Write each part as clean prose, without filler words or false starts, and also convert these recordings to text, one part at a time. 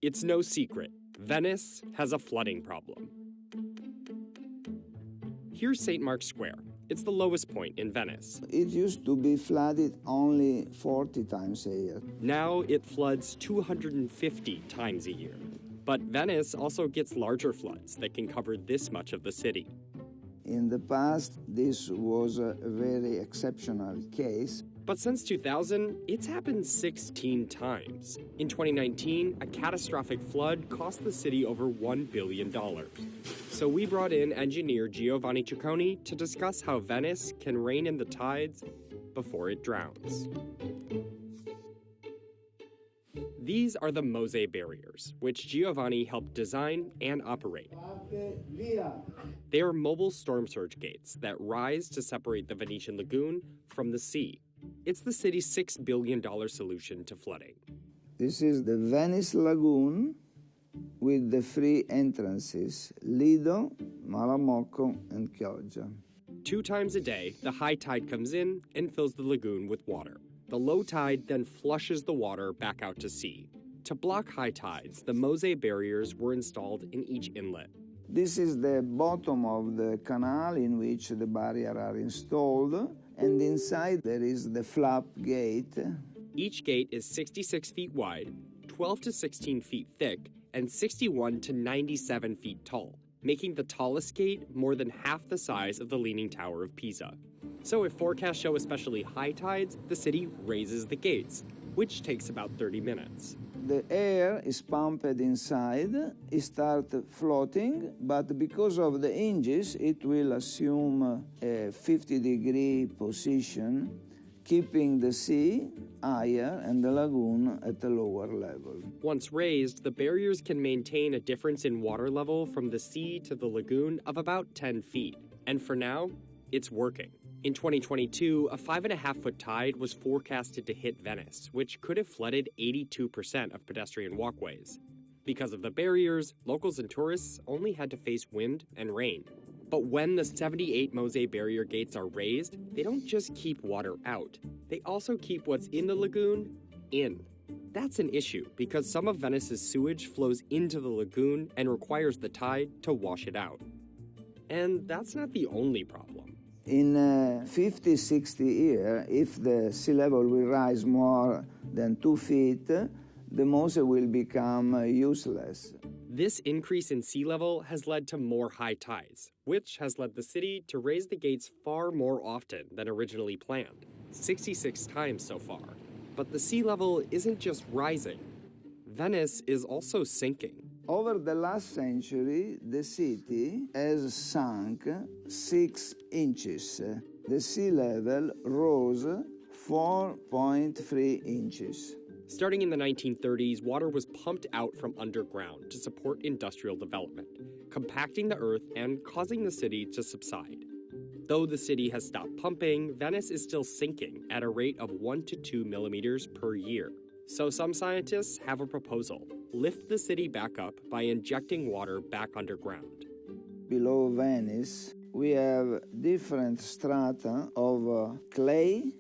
It's no secret. Venice has a flooding problem. Here's St. Mark's Square. It's the lowest point in Venice. It used to be flooded only 40 times a year. Now it floods 250 times a year. But Venice also gets larger floods that can cover this much of the city. In the past, this was a very exceptional case. But since 2000, it's happened 16 times. In 2019, a catastrophic flood cost the city over $1 billion. So we brought in engineer Giovanni Cecconi to discuss how Venice can rein in the tides before it drowns. These are the Mose barriers, which Giovanni helped design and operate. They are mobile storm surge gates that rise to separate the Venetian lagoon from the sea. It's the city's $6 billion solution to flooding. This is the Venice lagoon with the three entrances, Lido, Malamocco, and Chioggia. 2 times a day, the high tide comes in and fills the lagoon with water. The low tide then flushes the water back out to sea. To block high tides, the Mose barriers were installed in each inlet. This is the bottom of the canal in which the barriers are installed, and inside there is the floodgate. Each gate is 66 feet wide, 12 to 16 feet thick, and 61 to 97 feet tall, making the tallest gate more than half the size of the Leaning Tower of Pisa. So if forecasts show especially high tides, the city raises the gates, which takes about 30 minutes. The air is pumped inside, it starts floating, but because of the hinges, it will assume a 50-degree position, keeping the sea higher and the lagoon at a lower level. Once raised, the barriers can maintain a difference in water level from the sea to the lagoon of about 10 feet. And for now, it's working. In 2022, a 5.5-foot tide was forecasted to hit Venice, which could have flooded 82% of pedestrian walkways. Because of the barriers, locals and tourists only had to face wind and rain. But when the 78 Mose barrier gates are raised, they don't just keep water out. They also keep what's in the lagoon in. That's an issue because some of Venice's sewage flows into the lagoon and requires the tide to wash it out. And that's not the only problem. In 50, 60 years, if the sea level will rise more than 2 feet, the Mose will become useless. This increase in sea level has led to more high tides, which has led the city to raise the gates far more often than originally planned, 66 times so far. But the sea level isn't just rising. Venice is also sinking. Over the last century, the city has sunk 6 inches. The sea level rose 4.3 inches. Starting in the 1930s, water was pumped out from underground to support industrial development, compacting the earth and causing the city to subside. Though the city has stopped pumping, Venice is still sinking at a rate of 1 to 2 millimeters per year. So some scientists have a proposal: lift the city back up by injecting water back underground. Below Venice, we have different strata of clay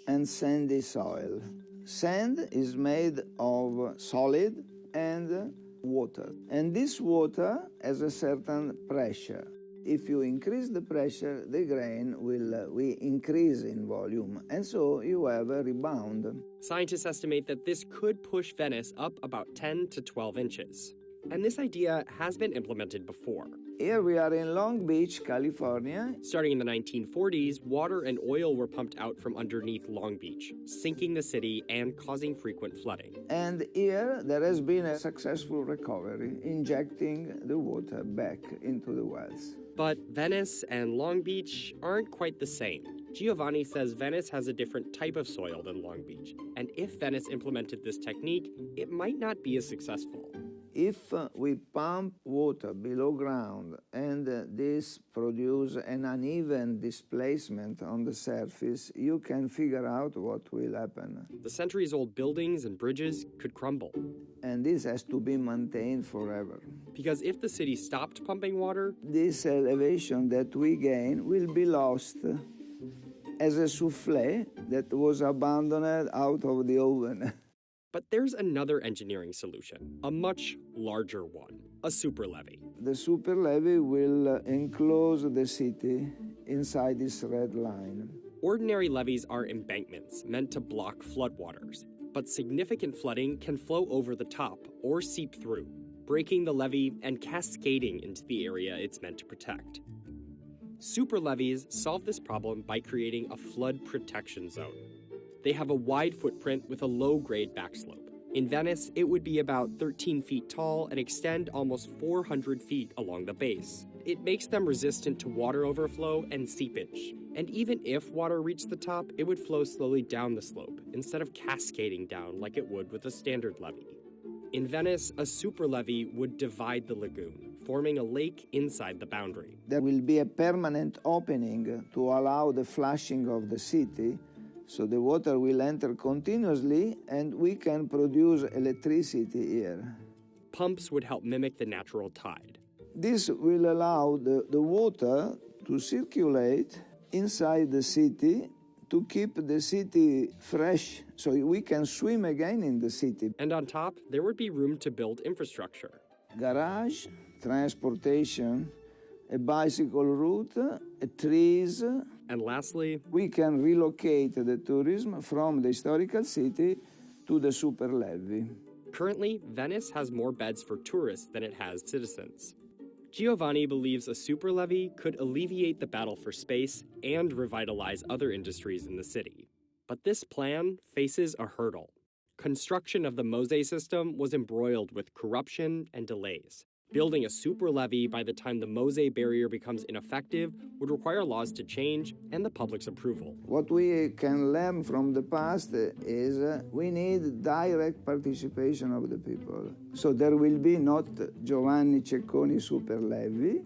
and sandy soil. Sand is made of solid and water. And this water has a certain pressure. If you increase the pressure, the grain will increase in volume, and so you have a rebound. Scientists estimate that this could push Venice up about 10 to 12 inches. And this idea has been implemented before. Here we are in Long Beach, California. Starting in the 1940s, water and oil were pumped out from underneath Long Beach, sinking the city and causing frequent flooding. And here there has been a successful recovery, injecting the water back into the wells. But Venice and Long Beach aren't quite the same. Giovanni says Venice has a different type of soil than Long Beach, and if Venice implemented this technique, it might not be as successful. If we pump water below ground and this produces an uneven displacement on the surface, you can figure out what will happen. The centuries-old buildings and bridges could crumble. And this has to be maintained forever. Because if the city stopped pumping water, this elevation that we gain will be lost as a soufflé that was abandoned out of the oven. But there's another engineering solution, a much larger one, a super levee. The super levee will enclose the city inside this red line. Ordinary levees are embankments meant to block floodwaters, but significant flooding can flow over the top or seep through, breaking the levee and cascading into the area it's meant to protect. Super levees solve this problem by creating a flood protection zone. They have a wide footprint with a low-grade backslope. In Venice, it would be about 13 feet tall and extend almost 400 feet along the base. It makes them resistant to water overflow and seepage. And even if water reached the top, it would flow slowly down the slope instead of cascading down like it would with a standard levee. In Venice, a super levee would divide the lagoon, forming a lake inside the boundary. There will be a permanent opening to allow the flushing of the city, so the water will enter continuously and we can produce electricity here. Pumps would help mimic the natural tide. This will allow the water to circulate inside the city to keep the city fresh, so we can swim again in the city. And on top, there would be room to build infrastructure. Garage, transportation, a bicycle route, trees. And lastly, we can relocate the tourism from the historical city to the super levee. Currently, Venice has more beds for tourists than it has citizens. Giovanni believes a super levee could alleviate the battle for space and revitalize other industries in the city. But this plan faces a hurdle. Construction of the Mose system was embroiled with corruption and delays. Building a super levee by the time the Mose barrier becomes ineffective would require laws to change and the public's approval. What we can learn from the past is we need direct participation of the people. So there will be not Giovanni Cecconi super levee,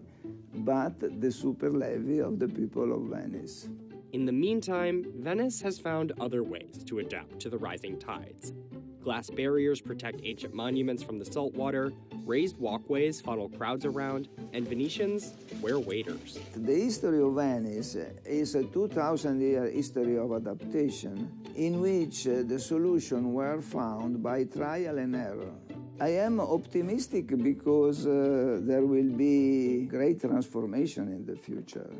but the super levee of the people of Venice. In the meantime, Venice has found other ways to adapt to the rising tides. Glass barriers protect ancient monuments from the salt water, raised walkways funnel crowds around, and Venetians wear waders. The history of Venice is a 2,000-year history of adaptation in which the solutions were found by trial and error. I am optimistic because there will be great transformation in the future.